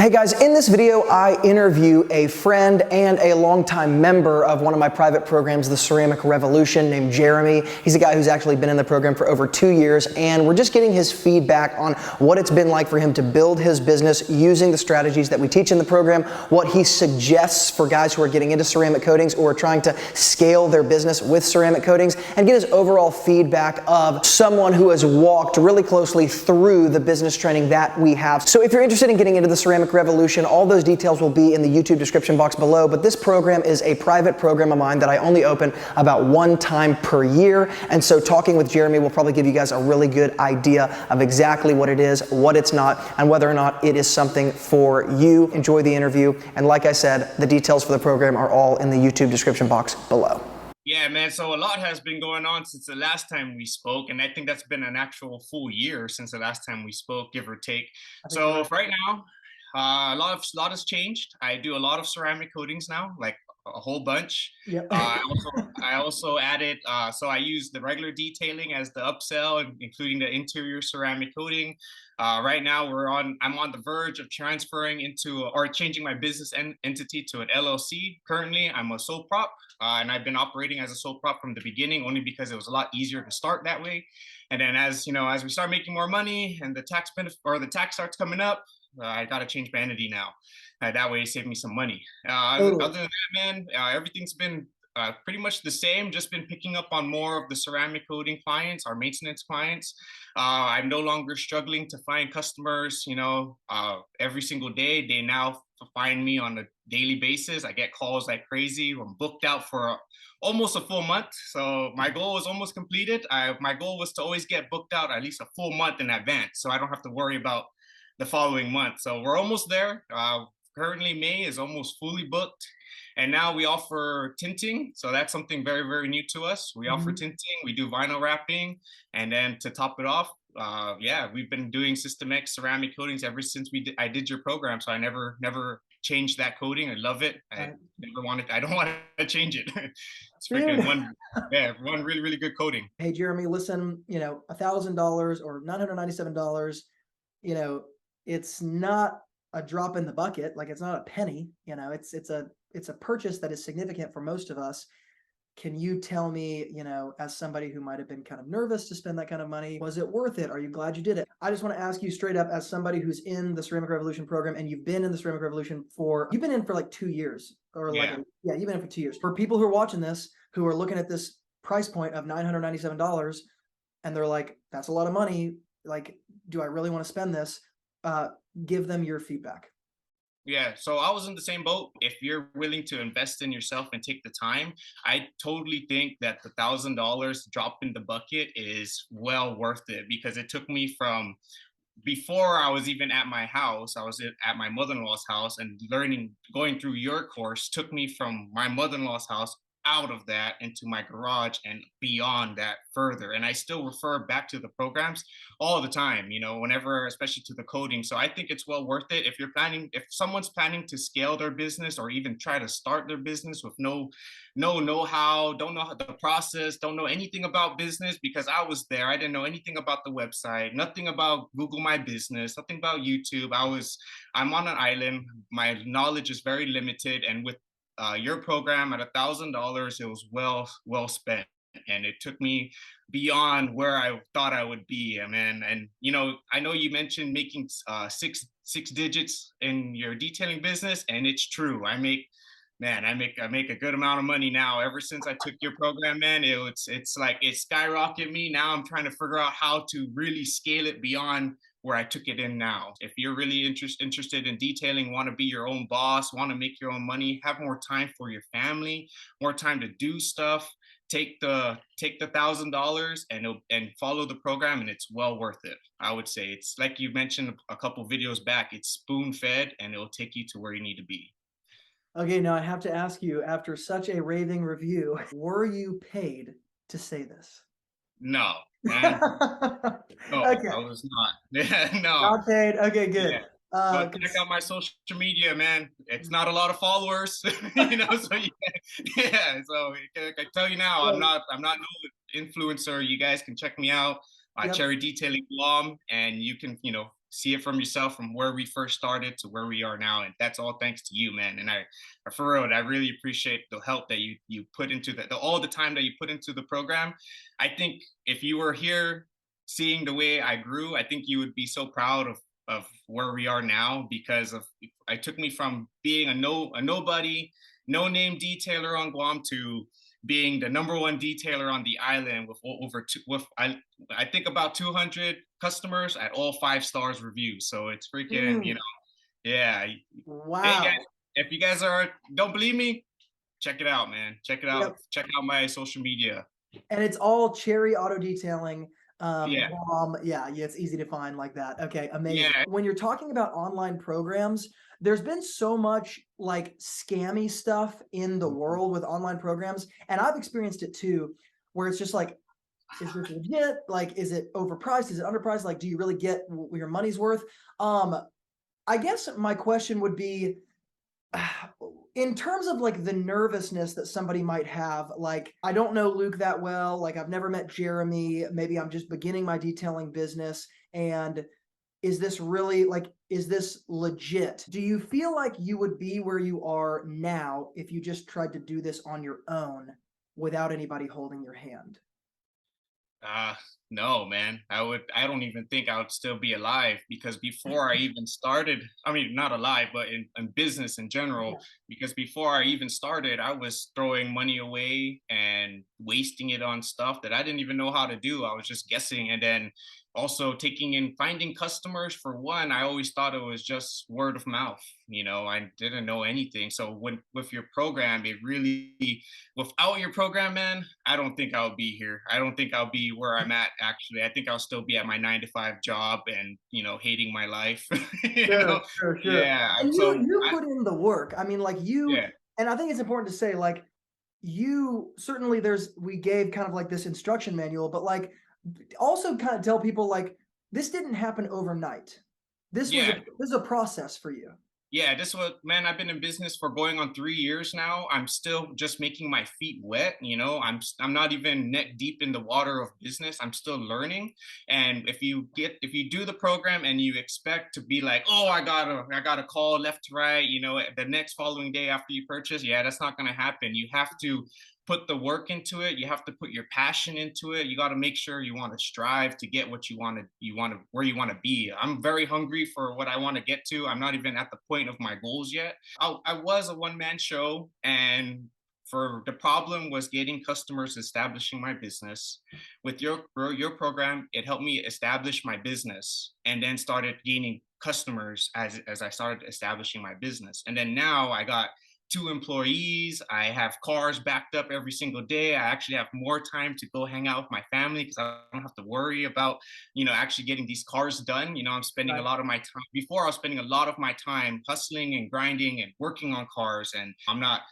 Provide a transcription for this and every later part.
Hey guys, in this video, I interview a friend and a longtime member of one of my private programs, the Ceramic Revolution, named Jeremy. He's a guy who's actually been in the program for over 2 years, and we're just getting his feedback on what it's been like for him to build his business using the strategies that we teach in the program, what he suggests for guys who are getting into ceramic coatings or are trying to scale their business with ceramic coatings, and get his overall feedback of someone who has walked really closely through the business training that we have. So if you're interested in getting into the Ceramic Revolution, all those details will be in the YouTube description box below, but this program is a private program of mine that I only open about 1 time per year, and so talking with Jeremy will probably give you guys a really good idea of exactly what it is, what it's not, and whether or not it is something for you. Enjoy the interview, and like I said, the details for the program are all in the YouTube description box below. Yeah, man. So a lot has been going on since the last time we spoke, and I think that's been an actual full year since the last time we spoke, give or take. So right now, a lot has changed. I do a lot of ceramic coatings now, like a whole bunch. Yep. I also added, so I use the regular detailing as the upsell, including the interior ceramic coating. Right now I'm on the verge of transferring into or changing my business entity to an LLC. Currently, I'm a sole prop, and I've been operating as a sole prop from the beginning, only because it was a lot easier to start that way. And then as we start making more money and the tax benefit or the tax starts coming up, I got to change my entity now. That way it saved me some money. Other than that, man, everything's been pretty much the same, just been picking up on more of the ceramic coating clients, our maintenance clients. I'm no longer struggling to find customers, every single day. They now find me on a daily basis. I get calls like crazy. I'm booked out for almost a full month. So my goal is almost completed. My goal was to always get booked out at least a full month in advance, so I don't have to worry about the following month. So we're almost there. Currently, May is almost fully booked. And now we offer tinting. So that's something very, very new to us. We offer tinting, we do vinyl wrapping. And then to top it off, we've been doing System X ceramic coatings ever since I did your program. So I never changed that coating. I love it. I don't want to change it. It's freaking one really, really good coating. Hey, Jeremy, listen, $1,000 or $997, it's not a drop in the bucket. Like, it's not a penny, it's a purchase that is significant for most of us. Can you tell me, as somebody who might have been kind of nervous to spend that kind of money, was it worth it? Are you glad you did it? I just want to ask you straight up, as somebody who's in the Ceramic Revolution program, and you've been in the Ceramic Revolution you've been in for like 2 years, or you've been in for 2 years. For people who are watching this, who are looking at this price point of $997, and they're like, that's a lot of money. Like, do I really want to spend this? Give them your feedback. Yeah, so I was in the same boat. If you're willing to invest in yourself and take the time, I totally think that the $1,000 drop in the bucket is well worth it, because it took me from before I was even at my house, I was at my mother-in-law's house, and going through your course took me from my mother-in-law's house out of that into my garage and beyond that further. And I still refer back to the programs all the time, whenever, especially to the coding. So I think it's well worth it. If someone's planning to scale their business or even try to start their business with no know-how, don't know the process, don't know anything about business, because I was there. I didn't know anything about the website, nothing about Google My Business, nothing about YouTube. I'm on an island. My knowledge is very limited. And with your program at $1,000, it was well spent, and it took me beyond where I thought I would be, man. And I know you mentioned making six digits in your detailing business, and it's true. I make a good amount of money now. Ever since I took your program, man, it's like it skyrocketed me. Now I'm trying to figure out how to really scale it beyond where I took it in now. If you're really interested in detailing, want to be your own boss, want to make your own money, have more time for your family, more time to do stuff, take the $1,000 and follow the program, and it's well worth it. I would say it's like you mentioned a couple videos back. It's spoon fed, and it'll take you to where you need to be. Okay, now I have to ask you, after such a raving review, were you paid to say this? No, man. No, Okay. I was not. Yeah, no. Not paid. Okay, good. Yeah. But check out my social media, man. It's not a lot of followers, So So I tell you now, I'm not no influencer. You guys can check me out. Cherry Detailing Guam, and you can see it from yourself from where we first started to where we are now. And that's all thanks to you, man. And for real, I really appreciate the help that you put into all the time that you put into the program. I think if you were here seeing the way I grew, I think you would be so proud of where we are now, because of I took me from being a nobody, no name detailer on Guam to being the number one detailer on the island with over two, with I think about 200 customers at all 5 stars reviews. So it's freaking, Mm, yeah. Hey guys, wow. if you guys don't believe me, check it out, man. Check it out. Yep. Check out my social media. And it's all Cherry Auto Detailing. Yeah, Guam. Yeah, yeah, it's easy to find like that. Okay, amazing. yeah. When you're talking about online programs, there's been so much like scammy stuff in the world with online programs, and I've experienced it too, where it's just like, is this legit? Like, is it overpriced? Is it underpriced? Like, do you really get your money's worth? Um, I guess my question would be, in terms of like the nervousness that somebody might have, like, I don't know Luke that well, like I've never met Jeremy, maybe I'm just beginning my detailing business, and is this really like, is this legit? Do you feel like you would be where you are now if you just tried to do this on your own without anybody holding your hand? Uh, no, man. I don't even think I would still be alive, because before I even started, I mean, not alive, but in business in general, Yeah. because before I even started, I was throwing money away and wasting it on stuff that I didn't even know how to do. I was just guessing. And then also taking in finding customers. For one, I always thought it was just word of mouth. I didn't know anything. So with your program, it really, without your program, man, I don't think I'll be here. I don't think I'll be where I'm at, actually. I think I'll still be at my 9 to 5 job and, hating my life. you Sure, know? sure, sure. Yeah. And So you put in the work. I mean, like you, yeah. and I think it's important to say, like, you certainly we gave kind of like this instruction manual, but like also kind of tell people like this didn't happen overnight. Yeah. This is a process for you. Yeah, man, I've been in business for going on 3 years now. I'm still just making my feet wet. I'm not even neck deep in the water of business. I'm still learning. And if you do the program and you expect to be like, oh, I got a call left to right, the next following day after you purchase, yeah, that's not gonna happen. You have to put the work into it. You have to put your passion into it. You got to make sure you want to strive to get what where you want to be. I'm very hungry for what I want to get to. I'm not even at the point of my goals yet. I was a one-man show, and for the problem was getting customers, establishing my business. With your program, it helped me establish my business, and then started gaining customers as I started establishing my business. And then now I got 2 employees. I have cars backed up every single day. I actually have more time to go hang out with my family, because I don't have to worry about, actually getting these cars done. I'm spending a Right. lot of my time. Before, I was spending a lot of my time hustling and grinding and working on cars, and I'm not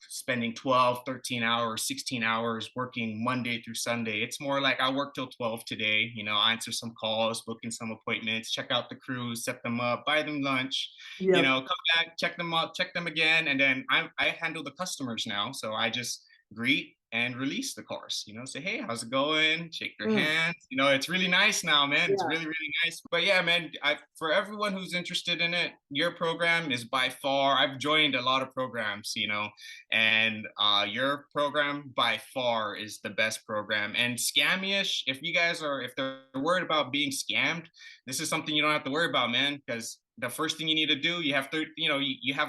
spending 12, 13 hours, 16 hours working Monday through Sunday. It's more like I work till 12 today, answer some calls, booking some appointments, check out the crews, set them up, buy them lunch, Yep. come back, check them up, check them again. And then I handle the customers now. So I just greet and release the cars, say, hey, how's it going? Shake their Mm, hands. It's really nice now, man. It's yeah. really, really nice. But yeah, man, for everyone who's interested in it, your program is by far, I've joined a lot of programs, and your program by far is the best program. And scammy-ish, if they're worried about being scammed, this is something you don't have to worry about, man, because the first thing you need to do, you have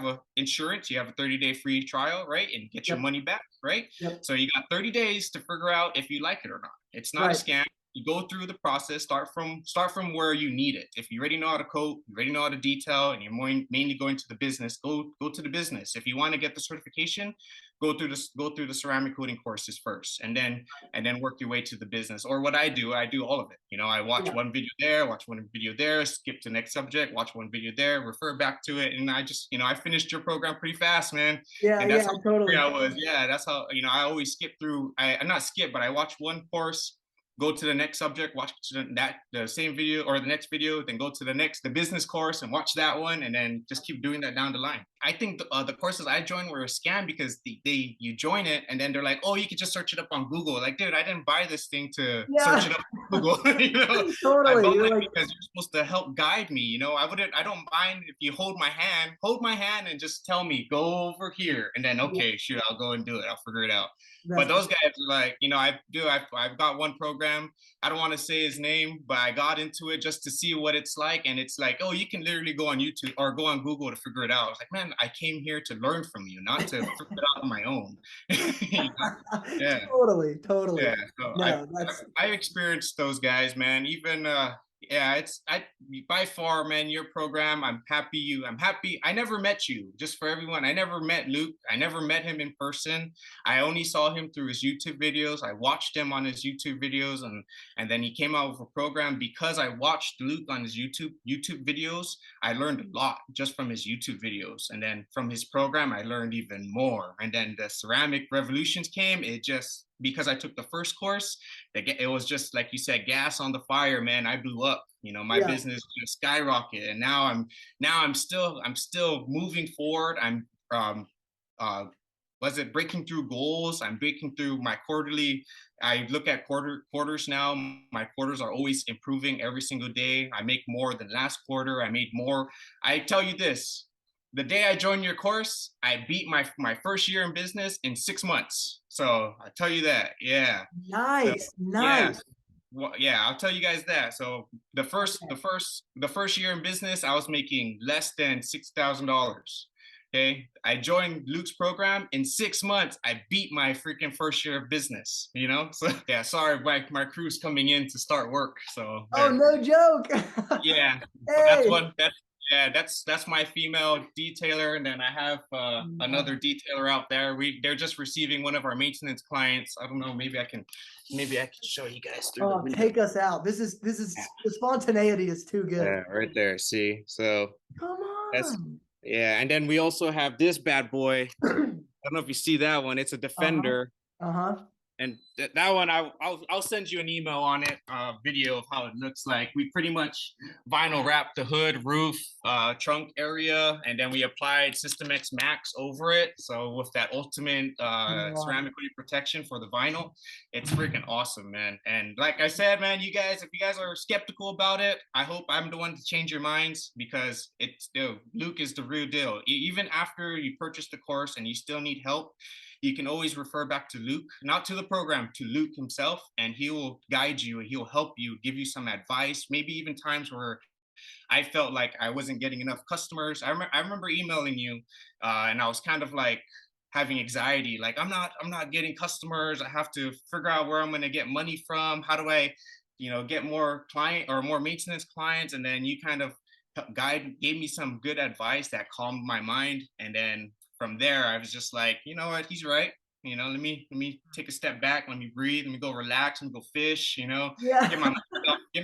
a insurance, you have a 30-day free trial, right? And get your Yep. money back, right? Yep. So you got 30 days to figure out if you like it or not. It's not a Right. scam. You go through the process, start from where you need it. If you already know how to code, you already know how to detail, and you're mainly going to the business, go to the business. If you want to get the certification, go through the ceramic coating courses first, and then work your way to the business. Or what I do all of it. I watch Yeah. one video there, watch one video there, skip to next subject, watch one video there, refer back to it, and I finished your program pretty fast, man. Yeah. And that's Yeah. how hungry Totally. I was. Yeah, that's how I always skip through. I not skip, but I watch one course go to the next subject, watch the same video or the next video, then go to the business course and watch that one, and then just keep doing that down the line. I think the courses I joined were a scam because you join it and then they're like, oh, you could just search it up on Google. Like, dude, I didn't buy this thing to search it up on Google. Totally. I bought it because you're supposed to help guide me. I don't mind if you hold my hand and just tell me, go over here, and then okay, shoot, I'll go and do it. I'll figure it out. But those guys are like, I've got one program. I don't want to say his name, but I got into it just to see what it's like. And it's like, oh, you can literally go on YouTube or go on Google to figure it out. I was like, man, I came here to learn from you, not to figure it out on my own. Yeah. Totally. Yeah. So No, I experienced those guys, man. Even by far, man, your program, I'm happy. I never met you, just for everyone. I never met Luke. I never met him in person. I only saw him through his YouTube videos. I watched him on his YouTube videos, and then he came out with a program. Because I watched Luke on his YouTube videos, I learned a lot just from his YouTube videos. And then from his program, I learned even more. And then the ceramic revolutions came. Because I took the first course, it was just like you said, gas on the fire, man. I blew up. My business just skyrocketed, and now I'm still moving forward. I'm breaking through goals. I'm breaking through my quarterly. I look at quarters now. My quarters are always improving every single day. I make more than last quarter. I made more. I tell you this. The day I joined your course, I beat my first year in business in 6 months. So I tell you that, yeah. Nice. Yeah. Well, yeah, I'll tell you guys that. So the first year in business, I was making less than $6,000. Okay, I joined Luke's program in 6 months. I beat my freaking first year of business. So yeah, sorry, my crew's coming in to start work. So no joke. Yeah, hey. that's my female detailer, and then I have another detailer out there. They're just receiving one of our maintenance clients. I don't know, maybe I can show you guys through the window. Take us out. This is the spontaneity is too good. Yeah, right there. See, so come on. And then we also have this bad boy. I don't know if you see that one. It's a Defender. And that one, I'll send you an email on it, video of how it looks like. We pretty much vinyl wrapped the hood, roof, trunk area, and then we applied System X Max over it. So with that ultimate ceramic protection for the vinyl, it's freaking awesome, man. And like I said, man, if you guys are skeptical about it, I hope I'm the one to change your minds, because Luke is the real deal. Even after you purchase the course and you still need help, you can always refer back to Luke, not to the program, to Luke himself, and he will guide you and he'll help you, give you some advice, maybe even times where I felt like I wasn't getting enough customers. I remember emailing you and I was kind of like having anxiety, like I'm not getting customers. I have to figure out where I'm going to get money from. How do I, get more more maintenance clients? And then you kind of gave me some good advice that calmed my mind. And then from there, I was just like, you know what, he's right. Let me take a step back. Let me breathe. Let me go relax. Let me go fish. Get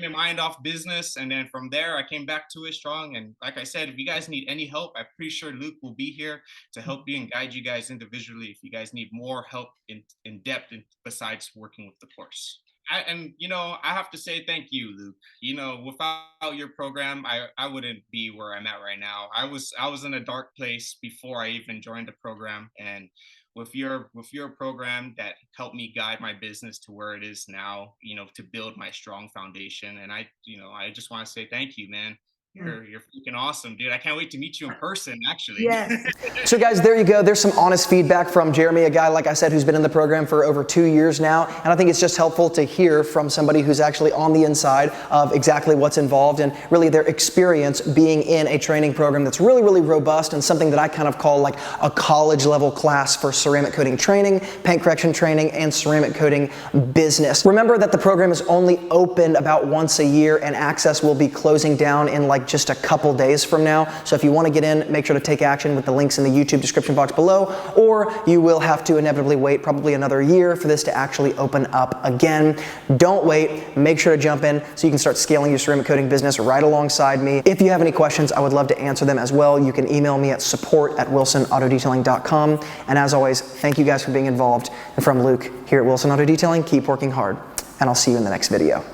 my mind off business. And then from there, I came back to it strong. And like I said, if you guys need any help, I'm pretty sure Luke will be here to help you and guide you guys individually if you guys need more help in depth besides working with the course. I have to say thank you, Luke. Without your program, I wouldn't be where I'm at right now. I was in a dark place before I even joined the program, and with your program that helped me guide my business to where it is now, to build my strong foundation. And I just want to say thank you, man. You're freaking awesome, dude. I can't wait to meet you in person, actually. Yes. So guys, there you go. There's some honest feedback from Jeremy, a guy, like I said, who's been in the program for over 2 years now. And I think it's just helpful to hear from somebody who's actually on the inside of exactly what's involved and really their experience being in a training program that's really, really robust and something that I kind of call like a college level class for ceramic coating training, paint correction training, and ceramic coating business. Remember that the program is only open about once a year and access will be closing down in like just a couple days from now. So if you want to get in, make sure to take action with the links in the YouTube description box below, or you will have to inevitably wait probably another year for this to actually open up again. Don't wait. Make sure to jump in so you can start scaling your ceramic coating business right alongside me. If you have any questions, I would love to answer them as well. You can email me at support@wilsonautodetailing.com. And as always, thank you guys for being involved. And from Luke here at Wilson Auto Detailing, keep working hard and I'll see you in the next video.